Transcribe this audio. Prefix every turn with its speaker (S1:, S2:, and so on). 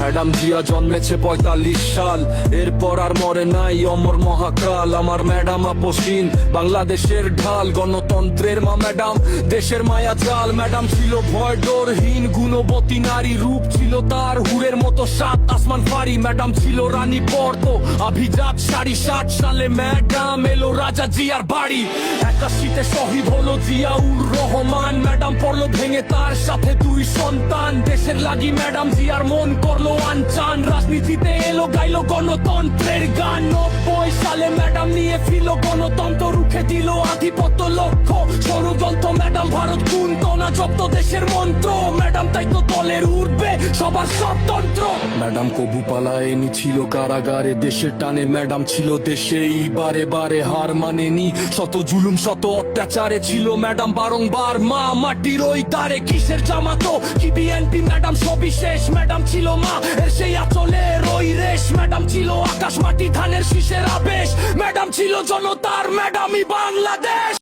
S1: Madam Zia জন্মেছে ৪৫ সাল, এরপর আর মরে নাই অমর মহাকাল। আমার ম্যাডাম আপসীন, বাংলাদেশের ঢাল, গণতন্ত্রের মা ম্যাডাম, দেশের মায়া জাল। ম্যাডাম ছিল ভয় ডরহীন, গুণবতী নারী, রূপ ছিল তার হুরের মতো সাত আসমান ফাড়ি। ম্যাডাম ছিল রানী পর্ত, অভিজাত শাড়ি। ৬০ সালে ম্যাডাম এলো রাজা জিয়ার বাড়ি। ৮১তে শহীদ হলো জিয়াউর রহমান। ম্যাডাম পড়লো ভেঙে তার সাথে ২ সন্তান। দেশের লাগি ম্যাডাম জিয়ার মন করলো আনচান। রাজনীতিতে এলো গাইলো গণতন্ত্রের গান। ৯০ সালে ম্যাডাম নিয়ে ফিরল গণতন্ত্র, রুখে দিল আধিপত্য লক্ষ্য ষড়যন্ত্র। ম্যাডাম ভারত গুনত না জব্দ দেশের মন্ত্র। ম্যাডাম তাই তো দলের উঠবে সবার স্বতন্ত্র। ম্যাডাম কবু পালায়নি, ছিল কারাগারে। দেশের টানে ম্যাডাম ছিল দেশেই, বারে বারে হার মানেনি। শত জুলুম শত অত্যাচারে ছিল ম্যাডাম বারংবার মা মাটির ওই তারে। কিসের জামাতো কি বিএনপি, ম্যাডাম সবিশেষ। ম্যাডাম ছিল মা এর সেই আঁচলের ওই রেশ। ম্যাডাম ছিল আকাশ মাটি ধানের শীষের আবেশ। ম্যাডাম ছিল জনতার ম্যাডামই বাংলাদেশ।